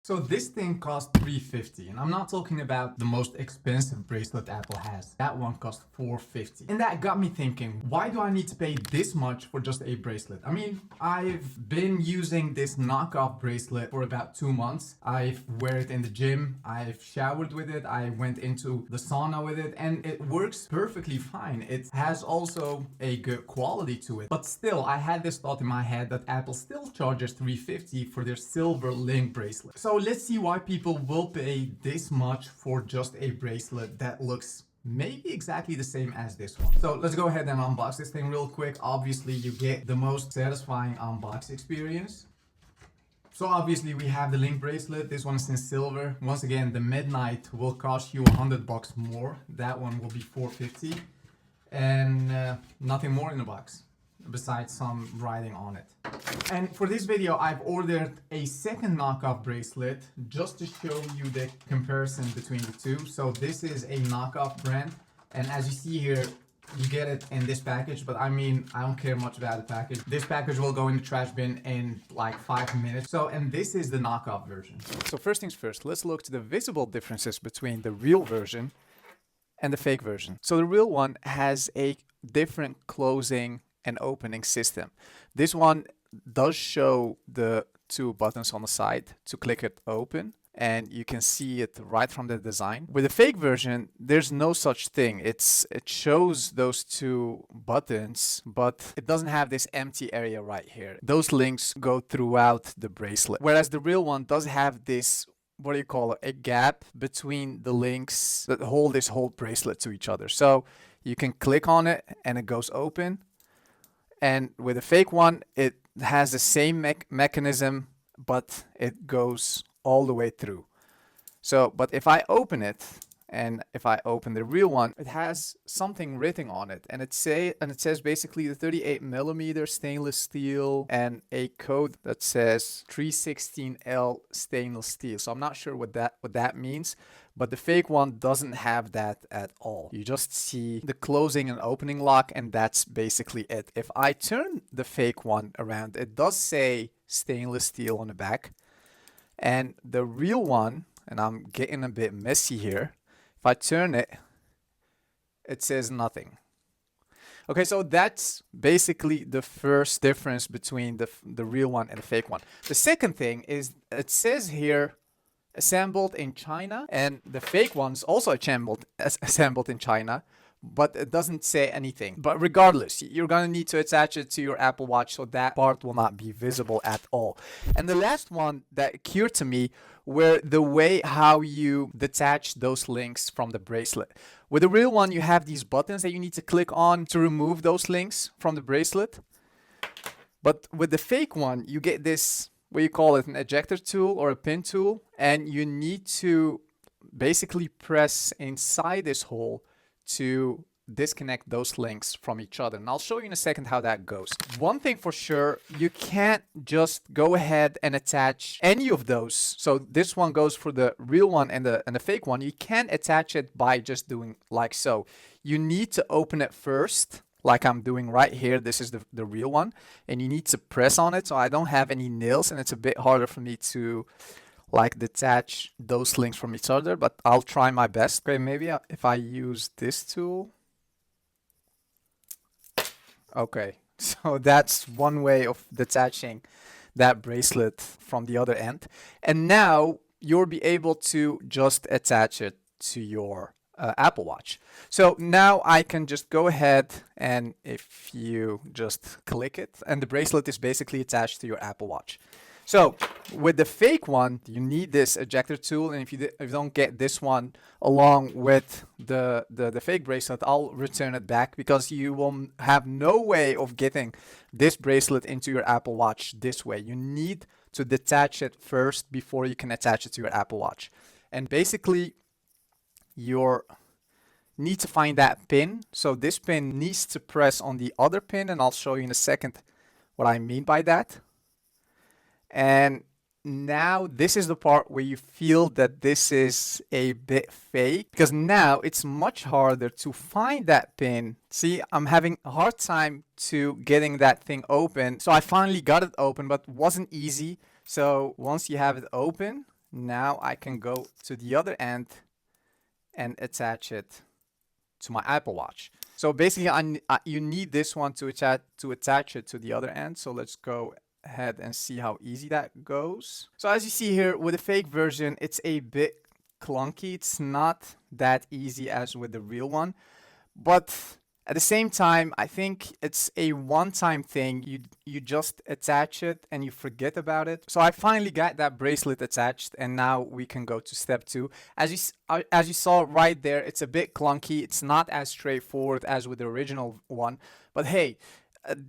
So this thing cost $350, and I'm not talking about the most expensive bracelet Apple has. That one cost $450. And that got me thinking, why do I need to pay this much for just a bracelet? I mean, I've been using this knockoff bracelet for about 2 months. I wear it in the gym, I've showered with it, I went into the sauna with it, and it works perfectly fine. It has also a good quality to it. But still, I had this thought in my head that Apple still charges $350 for their silver link bracelet. So let's see why people will pay this much for just a bracelet that looks maybe exactly the same as this one. So let's go ahead and unbox this thing real quick. Obviously, you get the most satisfying unbox experience. So obviously we have the link bracelet. This one is in silver. Once again, the midnight will cost you $100 more. That one will be $450, and nothing more in the box besides some writing on it. And for this video, I've ordered a second knockoff bracelet just to show you the comparison between the two. So this is a knockoff brand, and as you see here, you get it in this package, but I mean, I don't care much about the package. This package will go in the trash bin in like 5 minutes. So, and this is the knockoff version. So first things first, let's look to the visible differences between the real version and the fake version. So the real one has a different closing and opening system. This one does show the two buttons on the side to click it open, and you can see it right from the design. With the fake version, there's no such thing. It shows those two buttons, but it doesn't have this empty area right here. Those links go throughout the bracelet, whereas the real one does have this, what do you call it, a gap between the links that hold this whole bracelet to each other. So you can click on it and it goes open. And with the fake one, it has the same mechanism, but it goes all the way through. So, but if I open it, and if I open the real one, it has something written on it, and it says basically the 38mm stainless steel and a code that says 316L stainless steel. So I'm not sure what that means, but the fake one doesn't have that at all. You just see the closing and opening lock, and that's basically it. If I turn the fake one around, it does say stainless steel on the back, and the real one, and I'm getting a bit messy here, if I turn it, it says nothing. Okay, so that's basically the first difference between the real one and the fake one. The second thing is it says here assembled in China, and the fake one's also assembled in China, but it doesn't say anything. But regardless, you're gonna need to attach it to your Apple Watch, so that part will not be visible at all. And the last one that occurred to me were the way how you detach those links from the bracelet. With the real one, you have these buttons that you need to click on to remove those links from the bracelet. But with the fake one, you get this, what you call it, an ejector tool or a pin tool, and you need to basically press inside this hole to disconnect those links from each other. And I'll show you in a second how that goes. One thing for sure, you can't just go ahead and attach any of those. So this one goes for the real one and the fake one. You can't attach it by just doing like so. You need to open it first, like I'm doing right here. This is the real one, and you need to press on it. So I don't have any nails, and it's a bit harder for me to like detach those links from each other, but I'll try my best. Okay, maybe if I use this tool. Okay, so that's one way of detaching that bracelet from the other end. And now you'll be able to just attach it to your Apple Watch. So now I can just go ahead, and if you just click it, and the bracelet is basically attached to your Apple Watch. So with the fake one, you need this ejector tool, and if you don't get this one along with the fake bracelet, I'll return it back, because you will have no way of getting this bracelet into your Apple Watch this way. You need to detach it first before you can attach it to your Apple Watch. And basically, you need to find that pin. So this pin needs to press on the other pin, and I'll show you in a second what I mean by that. And now this is the part where you feel that this is a bit fake, because now it's much harder to find that pin. See, I'm having a hard time to getting that thing open. So I finally got it open, but it wasn't easy. So once you have it open, now I can go to the other end and attach it to my Apple Watch. So basically, you need this one to attach it to the other end. So let's go ahead and see how easy that goes. So as you see here, with the fake version, it's a bit clunky. It's not that easy as with the real one, but at the same time, I think it's a one-time thing. You just attach it and you forget about it. So I finally got that bracelet attached, and now we can go to step 2. As you saw right there, it's a bit clunky. It's not as straightforward as with the original one, but hey,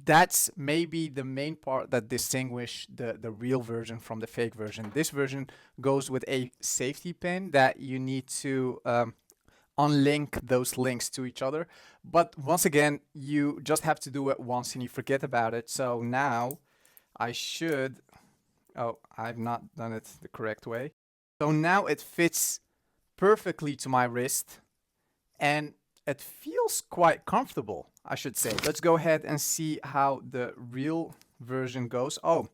that's maybe the main part that distinguish the real version from the fake version. This version goes with a safety pin that you need to unlink those links to each other. But once again, you just have to do it once and you forget about it. So now I should, oh, I've not done it the correct way. So now it fits perfectly to my wrist and it feels quite comfortable, I should say. Let's go ahead and see how the real version goes. Oh,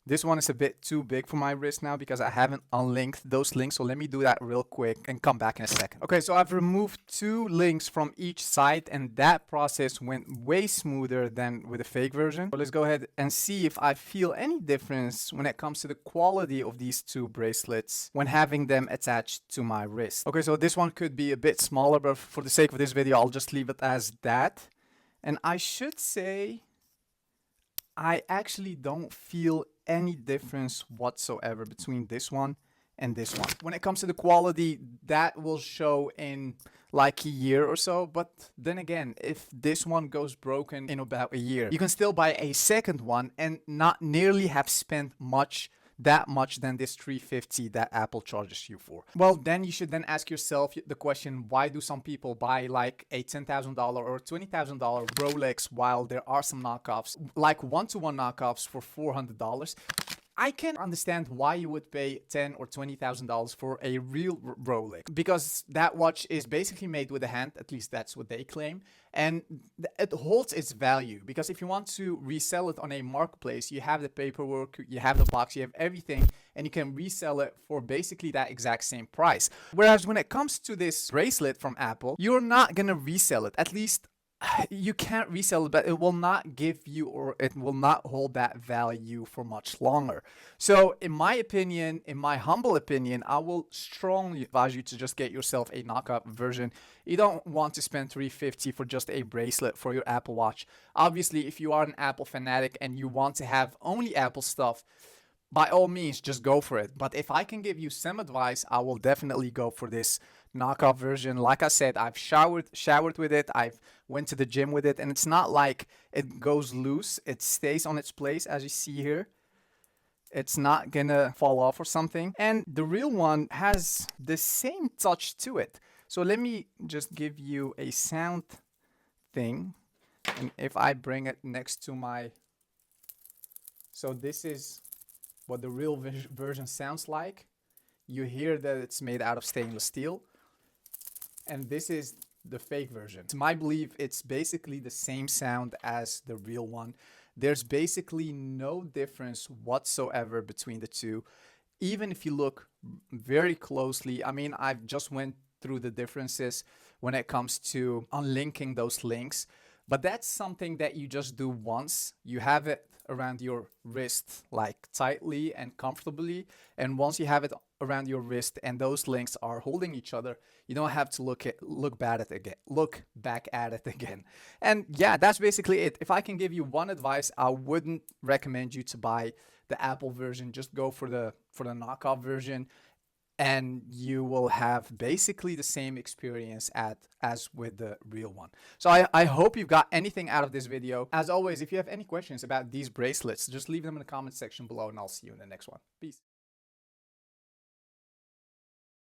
this one is a bit too big for my wrist now because I haven't unlinked those links. So let me do that real quick and come back in a second. Okay, so I've removed 2 links from each side and that process went way smoother than with the fake version. So let's go ahead and see if I feel any difference when it comes to the quality of these 2 bracelets when having them attached to my wrist. Okay, so this one could be a bit smaller, but for the sake of this video, I'll just leave it as that. And I should say, I actually don't feel any difference whatsoever between this one and this one. When it comes to the quality, that will show in like a year or so. But then again, if this one goes broken in about a year, you can still buy a second one and not nearly have spent that much than this $350 that Apple charges you for. Well, then you should then ask yourself the question, why do some people buy like a $10,000 or $20,000 Rolex while there are some knockoffs, like one-to-one knockoffs for $400? I can understand why you would pay $10,000 or $20,000 for a real Rolex, because that watch is basically made with a hand, at least that's what they claim, and it holds its value. Because if you want to resell it on a marketplace, you have the paperwork, you have the box, you have everything, and you can resell it for basically that exact same price. Whereas when it comes to this bracelet from Apple, you're not gonna resell it. At least you can't resell it, but it will not give you, or it will not hold that value for much longer. So in my opinion, in my humble opinion, I will strongly advise you to just get yourself a knockoff version. You don't want to spend $350 for just a bracelet for your Apple Watch. Obviously, if you are an Apple fanatic and you want to have only Apple stuff, by all means, just go for it. But if I can give you some advice, I will definitely go for this knockoff version. Like I said, I've showered with it. I've went to the gym with it, and it's not like it goes loose. It stays on its place, as you see here. It's not gonna fall off or something. And the real one has the same touch to it. So let me just give you a sound thing. And if I bring it next to my... So this is what the real version sounds like. You hear that it's made out of stainless steel. And this is the fake version. To my belief, it's basically the same sound as the real one. There's basically no difference whatsoever between the two. Even if you look very closely, I mean, I've just went through the differences when it comes to unlinking those links. But that's something that you just do once. You have it around your wrist like tightly and comfortably, and once you have it around your wrist and those links are holding each other, you don't have to look back at it again. And yeah, that's basically it. If I can give you one advice, I wouldn't recommend you to buy the Apple version. Just go for the knockoff version, and you will have basically the same experience as with the real one. So I hope you've got anything out of this video. As always, if you have any questions about these bracelets, just leave them in the comment section below, and I'll see you in the next one. Peace.